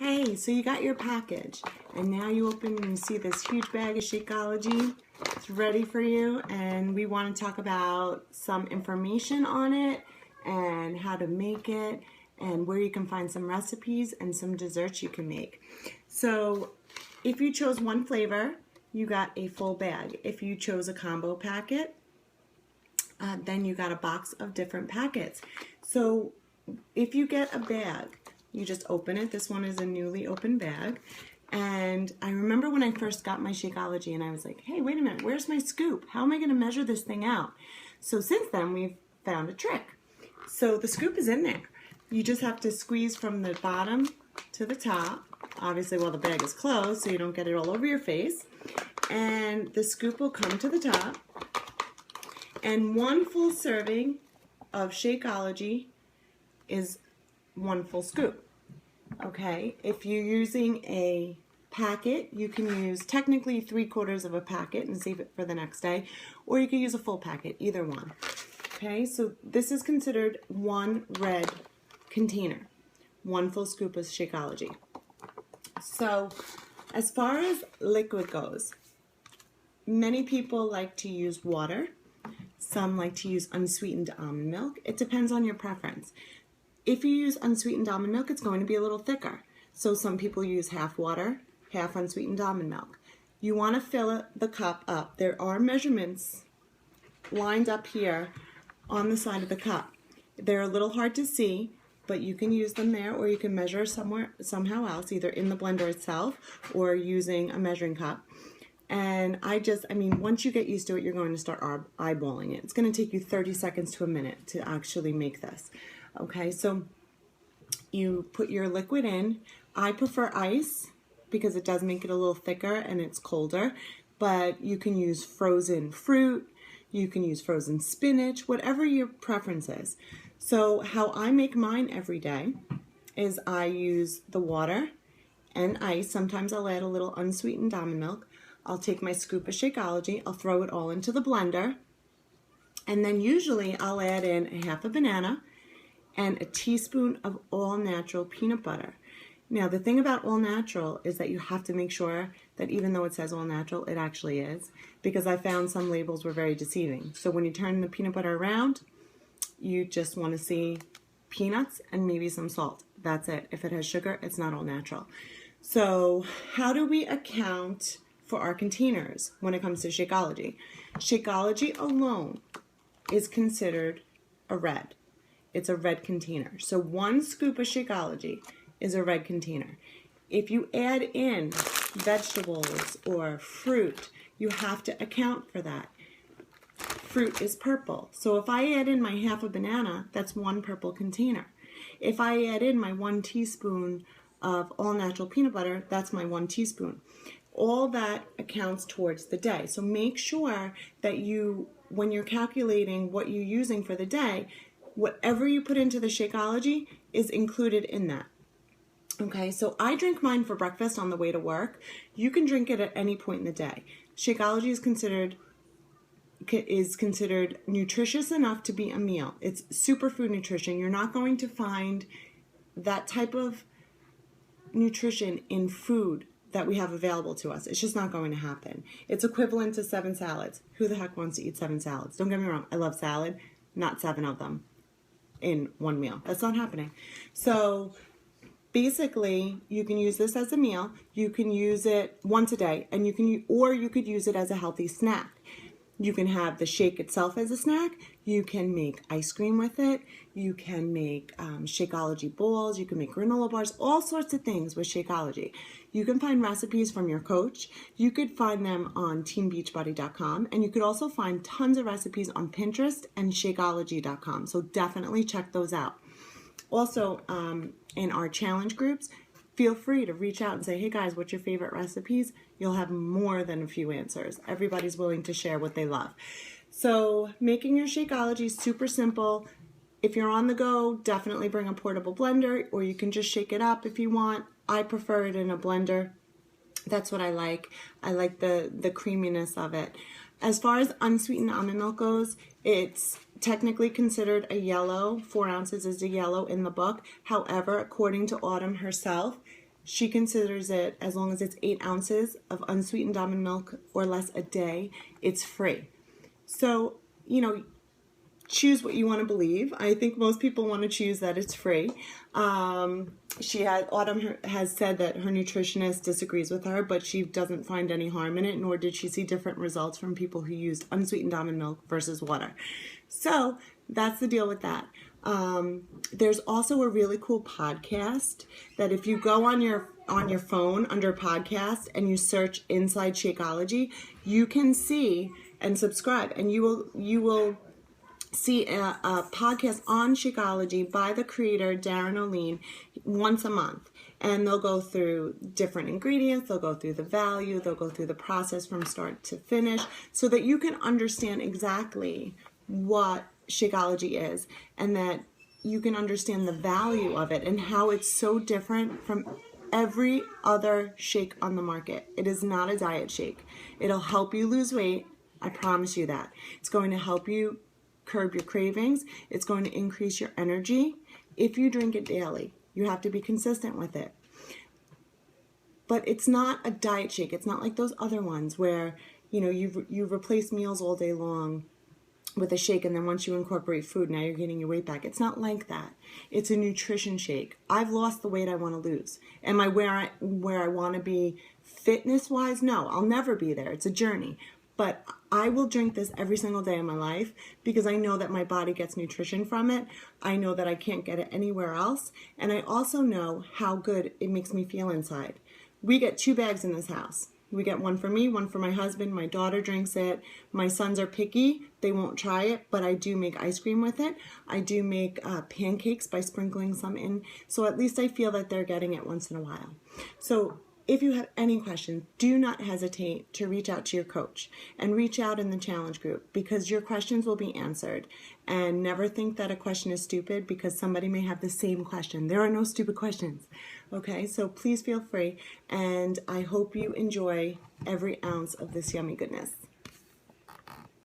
Hey, so you got your package, and now you open and you see this huge bag of Shakeology. It's ready for you, and we want to talk about some information on it and how to make it and where you can find some recipes and some desserts you can make. So if you chose one flavor, you got a full bag. If you chose a combo packet, then you got a box of different packets. So if you get a bag, you just open it. This one is a newly opened bag. And I remember when I first got my Shakeology and I was like, hey, wait a minute, where's my scoop? How am I going to measure this thing out? So since then, we've found a trick. So the scoop is in there. You just have to squeeze from the bottom to the top, obviously while the bag is closed so you don't get it all over your face. And the scoop will come to the top. And one full serving of Shakeology is one full scoop. Okay, if you're using a packet, you can use technically 3/4 of a packet and save it for the next day, or you can use a full packet, either one. Okay, so this is considered one red container, one full scoop of Shakeology. So as far as liquid goes, many people like to use water. Some like to use unsweetened almond milk. It depends on your preference. If you use unsweetened almond milk, it's going to be a little thicker. So some people use half water, half unsweetened almond milk. You want to fill the cup up. There are measurements lined up here on the side of the cup. They're a little hard to see, but you can use them there, or you can measure somehow else, either in the blender itself or using a measuring cup. And once you get used to it, you're going to start eyeballing it. It's going to take you 30 seconds to a minute to actually make this. Okay, so you put your liquid in. I prefer ice because it does make it a little thicker and it's colder, but you can use frozen fruit, you can use frozen spinach, whatever your preference is. So how I make mine every day is I use the water and ice. Sometimes I'll add a little unsweetened almond milk. I'll take my scoop of Shakeology, I'll throw it all into the blender, and then usually I'll add in a half a banana and a teaspoon of all-natural peanut butter. Now, the thing about all-natural is that you have to make sure that even though it says all-natural, it actually is, because I found some labels were very deceiving. So when you turn the peanut butter around, you just want to see peanuts and maybe some salt. That's it. If it has sugar, it's not all-natural. So how do we account for our containers when it comes to Shakeology? Shakeology alone is considered a red. It's a red container. So one scoop of Shakeology is a red container. If you add in vegetables or fruit, you have to account for that. Fruit is purple. So if I add in my half a banana, that's one purple container. If I add in my 1 teaspoon of all-natural peanut butter, that's my 1 teaspoon. All that accounts towards the day. So make sure that when you're calculating what you're using for the day, whatever you put into the Shakeology is included in that. Okay, so I drink mine for breakfast on the way to work. You can drink it at any point in the day. Shakeology is considered nutritious enough to be a meal. It's superfood nutrition. You're not going to find that type of nutrition in food that we have available to us. It's just not going to happen. It's equivalent to 7 salads. Who the heck wants to eat 7 salads? Don't get me wrong, I love salad, not 7 of them in one meal. That's not happening. So basically, you can use this as a meal. You can use it once a day, and you could use it as a healthy snack. You can have the shake itself as a snack. You can make ice cream with it. You can make Shakeology balls. You can make granola bars, all sorts of things with Shakeology. You can find recipes from your coach. You could find them on teambeachbody.com, and you could also find tons of recipes on Pinterest and Shakeology.com. So definitely check those out. Also, in our challenge groups, feel free to reach out and say, hey guys, what's your favorite recipes? You'll have more than a few answers. Everybody's willing to share what they love. So making your Shakeology is super simple. If you're on the go, definitely bring a portable blender, or you can just shake it up if you want. I prefer it in a blender. That's what I like. I like the creaminess of it. As far as unsweetened almond milk goes, it's technically considered a yellow. 4 ounces is a yellow in the book. However, according to Autumn herself, she considers it, as long as it's 8 ounces of unsweetened almond milk or less a day, it's free. So, choose what you want to believe. I think most people want to choose that it's free. Autumn has said that her nutritionist disagrees with her, but she doesn't find any harm in it, nor did she see different results from people who used unsweetened almond milk versus water. So that's the deal with that. There's also a really cool podcast that if you go on your phone under podcast and you search Inside Shakeology, you can see and subscribe, and you will see a podcast on Shakeology by the creator, Darren O'Lean, once a month. And they'll go through different ingredients, they'll go through the value, they'll go through the process from start to finish so that you can understand exactly what Shakeology is and that you can understand the value of it and how it's so different from every other shake on the market. It is not a diet shake. It'll help you lose weight. I promise you that. It's going to help you curb your cravings. It's going to increase your energy if you drink it daily. You have to be consistent with it. But it's not a diet shake. It's not like those other ones where, you replace meals all day long with a shake, and then once you incorporate food, now you're getting your weight back. It's not like that. It's a nutrition shake. I've lost the weight I want to lose. Am I where I want to be fitness-wise? No, I'll never be there. It's a journey. But I will drink this every single day of my life because I know that my body gets nutrition from it. I know that I can't get it anywhere else. And I also know how good it makes me feel inside. We get 2 bags in this house. We get one for me, one for my husband. My daughter drinks it. My sons are picky. They won't try it, but I do make ice cream with it. I do make pancakes by sprinkling some in. So at least I feel that they're getting it once in a while. So if you have any questions, do not hesitate to reach out to your coach and reach out in the challenge group because your questions will be answered. And never think that a question is stupid because somebody may have the same question. There are no stupid questions. Okay, so please feel free, and I hope you enjoy every ounce of this yummy goodness.